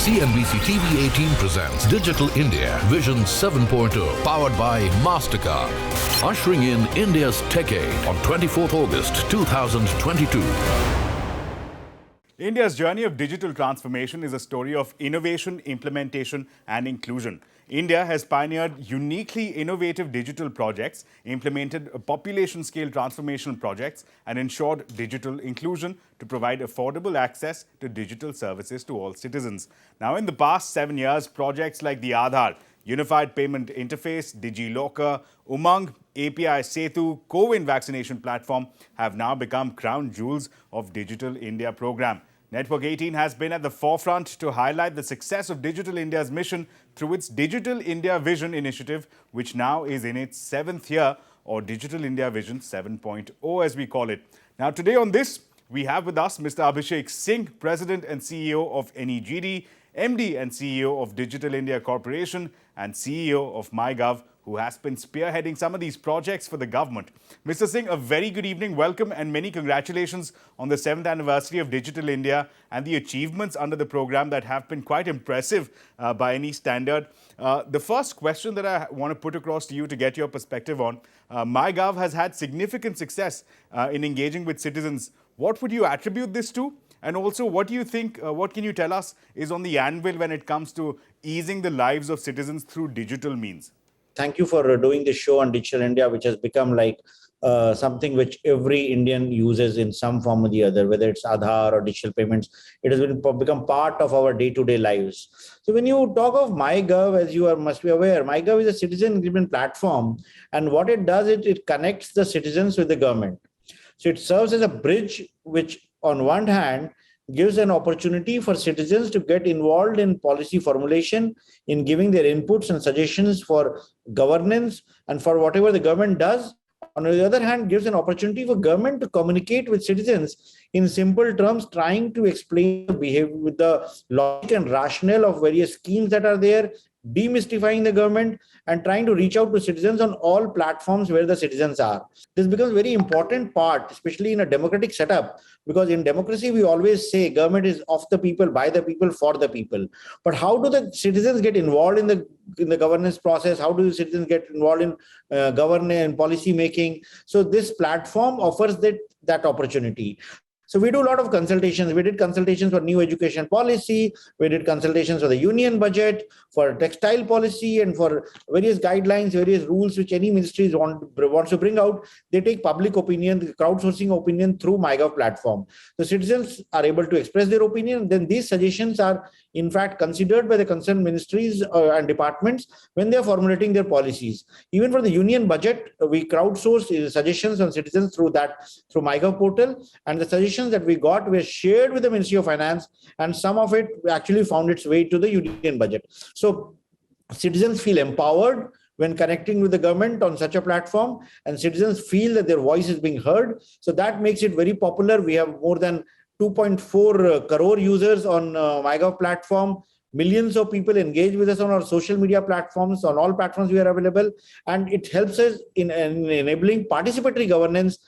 CNBC TV 18 presents Digital India Vision 7.0, powered by Mastercard, ushering in India's Techade on 24th August 2022. India's journey of digital transformation is a story of innovation, implementation, and inclusion. India has pioneered uniquely innovative digital projects, implemented population-scale transformational projects, and ensured digital inclusion to provide affordable access to digital services to all citizens. Now, in the past 7 years, projects like the Aadhaar, Unified Payment Interface, DigiLocker, Umang, API Setu, COVID vaccination platform have now become crown jewels of Digital India program. Network 18 has been at the forefront to highlight the success of Digital India's mission through its Digital India Vision initiative, which now is in its 7th year, or Digital India Vision 7.0 as we call it. Now today on this, we have with us Mr. Abhishek Singh, President and CEO of NEGD, MD and CEO of Digital India Corporation and CEO of MyGov, who has been spearheading some of these projects for the government. Mr. Singh, a very good evening, welcome and many congratulations on the 7th anniversary of Digital India and the achievements under the program that have been quite impressive by any standard. The first question that I want to put across to you to get your perspective on, MyGov has had significant success in engaging with citizens. What would you attribute this to? And also, what do you think, what can you tell us is on the anvil when it comes to easing the lives of citizens through digital means? Thank you for doing this show on Digital India, which has become like something which every Indian uses in some form or the other, whether it's Aadhaar or digital payments. It has become part of our day-to-day lives. So when you talk of MyGov, as you must be aware, MyGov is a citizen engagement platform. And what it does, it connects the citizens with the government. So it serves as a bridge, which on one hand gives an opportunity for citizens to get involved in policy formulation, in giving their inputs and suggestions for governance and for whatever the government does. On the other hand, gives an opportunity for government to communicate with citizens in simple terms, trying to explain the behavior with the logic and rationale of various schemes that are there, demystifying the government and trying to reach out to citizens on all platforms where the citizens are. This becomes a very important part, especially in a democratic setup, because in democracy, we always say government is of the people, by the people, for the people. But how do the citizens get involved in the governance process? How do the citizens get involved in governance and policy making? So this platform offers that opportunity. So we do a lot of consultations. We did consultations for new education policy. We did consultations for the union budget, for textile policy, and for various guidelines, various rules which any ministries wants to bring out. They take public opinion, crowdsourcing opinion through MyGov platform. The citizens are able to express their opinion. Then these suggestions are in fact considered by the concerned ministries and departments when they are formulating their policies. Even for the union budget, we crowdsource suggestions on citizens through MyGov portal, and the suggestions that we got were shared with the Ministry of Finance, and some of it actually found its way to the union budget. So citizens feel empowered when connecting with the government on such a platform, and citizens feel that their voice is being heard. So that makes it very popular. We have more than 2.4 crore users on MyGov platform. Millions of people engage with us on our social media platforms, on all platforms we are available, and it helps us in enabling participatory governance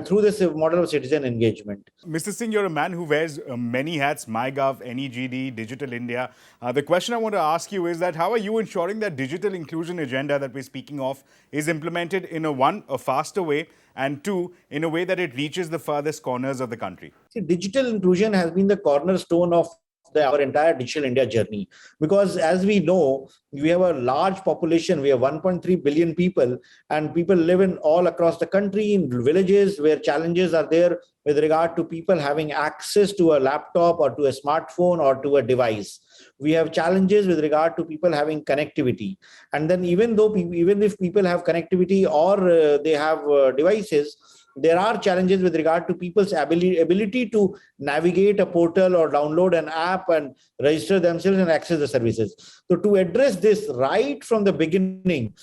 through this model of citizen engagement. Mr. Singh, you're a man who wears many hats, MyGov, NEGD, Digital India. The question I want to ask you is that how are you ensuring that digital inclusion agenda that we're speaking of is implemented in a faster way, and two, in a way that it reaches the furthest corners of the country? See, digital inclusion has been the cornerstone of our entire Digital India journey, because as we know, we have a large population. We have 1.3 billion people, and people live in all across the country in villages where challenges are there with regard to people having access to a laptop or to a smartphone or to a device. We have challenges with regard to people having connectivity. And then even if people have connectivity or they have devices, there are challenges with regard to people's ability to navigate a portal or download an app and register themselves and access the services. So to address this right from the beginning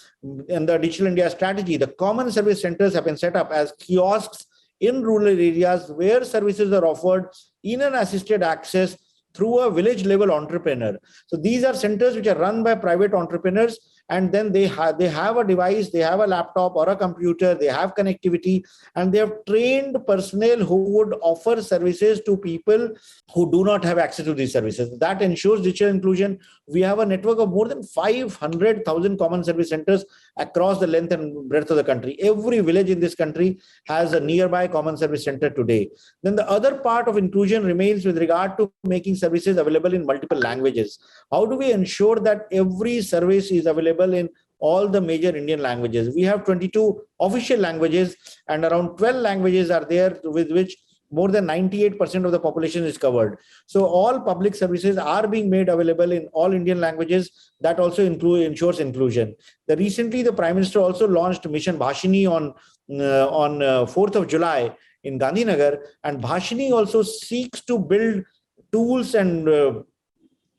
in the Digital India strategy, the common service centers have been set up as kiosks in rural areas where services are offered in an assisted access through a village level entrepreneur. So these are centers which are run by private entrepreneurs, and then they have a device, they have a laptop or a computer, they have connectivity, and they have trained personnel who would offer services to people who do not have access to these services. That ensures digital inclusion. We have a network of more than 500,000 common service centers across the length and breadth of the country. Every village in this country has a nearby common service center today. Then the other part of inclusion remains with regard to making services available in multiple languages. How do we ensure that every service is available in all the major Indian languages? We have 22 official languages, and around 12 languages are there with which more than 98% of the population is covered. So all public services are being made available in all Indian languages. That also ensures inclusion. Recently, the Prime Minister also launched Mission Bhashini on 4th of July in Gandhinagar, and Bhashini also seeks to build tools and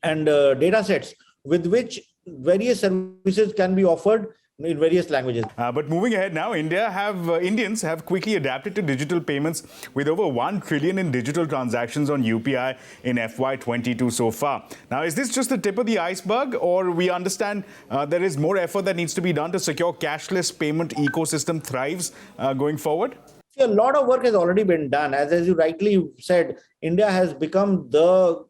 data sets with which various services can be offered in various languages. But moving ahead now, Indians have quickly adapted to digital payments with over 1 trillion in digital transactions on UPI in FY22 so far. Now, is this just the tip of the iceberg, or we understand there is more effort that needs to be done to secure cashless payment ecosystem thrives going forward? A lot of work has already been done. As you rightly said, India has become the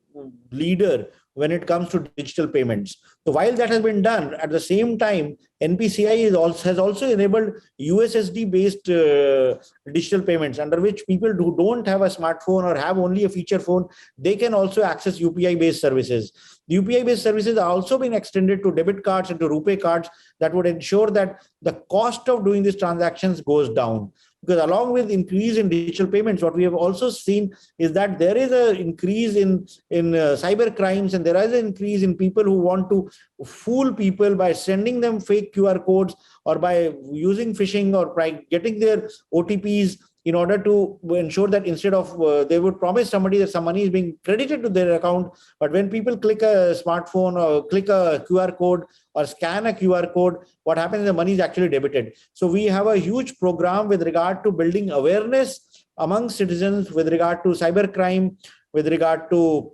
leader when it comes to digital payments. So while that has been done, at the same time, NPCI has also enabled USSD-based digital payments, under which people who don't have a smartphone or have only a feature phone, they can also access UPI-based services. The UPI-based services are also being extended to debit cards and to RuPay cards that would ensure that the cost of doing these transactions goes down. Because along with increase in digital payments, what we have also seen is that there is an increase in cyber crimes, and there is an increase in people who want to fool people by sending them fake QR codes, or by using phishing, or by getting their OTPs in order to ensure that instead of they would promise somebody that some money is being credited to their account, but when people click a smartphone or click a QR code or scan a QR code, what happens is the money is actually debited. So we have a huge program with regard to building awareness among citizens with regard to cybercrime, with regard to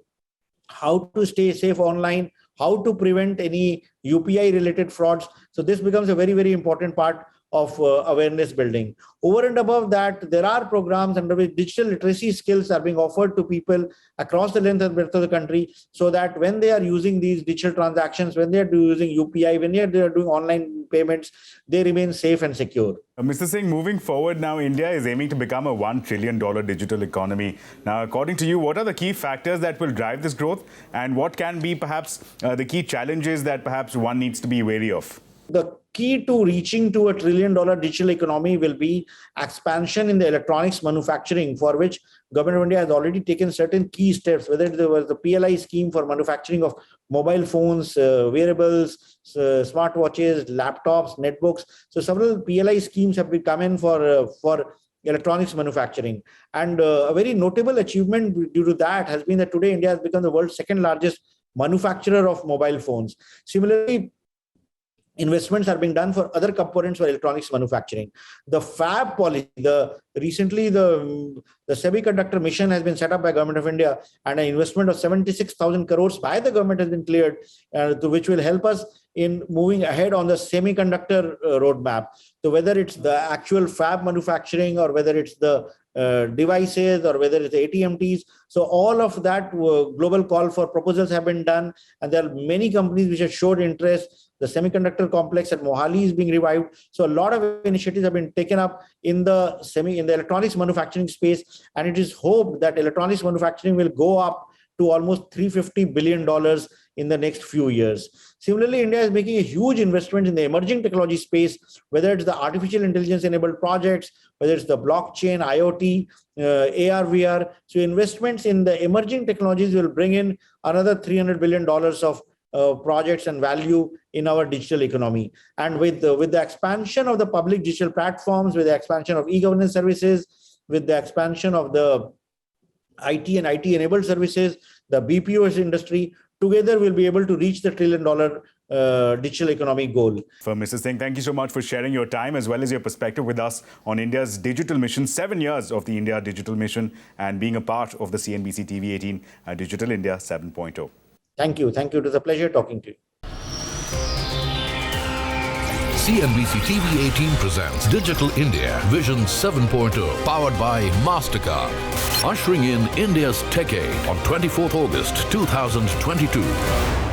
how to stay safe online, how to prevent any UPI related frauds. So this becomes a very, very important part of awareness building. Over and above that, there are programs under which digital literacy skills are being offered to people across the length and breadth of the country, so that when they are using these digital transactions, when they are using UPI, when they are doing online payments, they remain safe and secure. Mr. Singh, moving forward now, India is aiming to become a $1 trillion digital economy. Now, according to you, what are the key factors that will drive this growth, and what can be perhaps the key challenges that perhaps one needs to be wary of? The key to reaching to $1 trillion digital economy will be expansion in the electronics manufacturing, for which Government of India has already taken certain key steps, whether it was the PLI scheme for manufacturing of mobile phones, wearables, smartwatches, laptops, netbooks. So several PLI schemes have come in for electronics manufacturing. And a very notable achievement due to that has been that today India has become the world's second largest manufacturer of mobile phones. Similarly, investments are being done for other components for electronics manufacturing. The fab policy, recently the semiconductor mission has been set up by Government of India, and an investment of 76,000 crores by the government has been cleared, which will help us in moving ahead on the semiconductor roadmap. So whether it's the actual fab manufacturing, or whether it's the devices, or whether it's ATMTs. So all of that global call for proposals have been done, and there are many companies which have showed interest. The semiconductor complex at Mohali is being revived. So a lot of initiatives have been taken up in the electronics manufacturing space, and it is hoped that electronics manufacturing will go up to almost $350 billion in the next few years. Similarly, India is making a huge investment in the emerging technology space, whether it's the artificial intelligence enabled projects, whether it's the blockchain, IoT, AR, VR. So investments in the emerging technologies will bring in another $300 billion of projects and value in our digital economy. And with the expansion of the public digital platforms, with the expansion of e-governance services, with the expansion of the IT and IT-enabled services, the BPOs industry, together we'll be able to reach the $1 trillion digital economy goal. For Mr. Singh, thank you so much for sharing your time as well as your perspective with us on India's digital mission, 7 years of the India digital mission, and being a part of the CNBC TV 18 Digital India 7.0. Thank you. Thank you. It was a pleasure talking to you. CNBC TV 18 presents Digital India Vision 7.0, powered by MasterCard. Ushering in India's Tech Aid on 24th August 2022.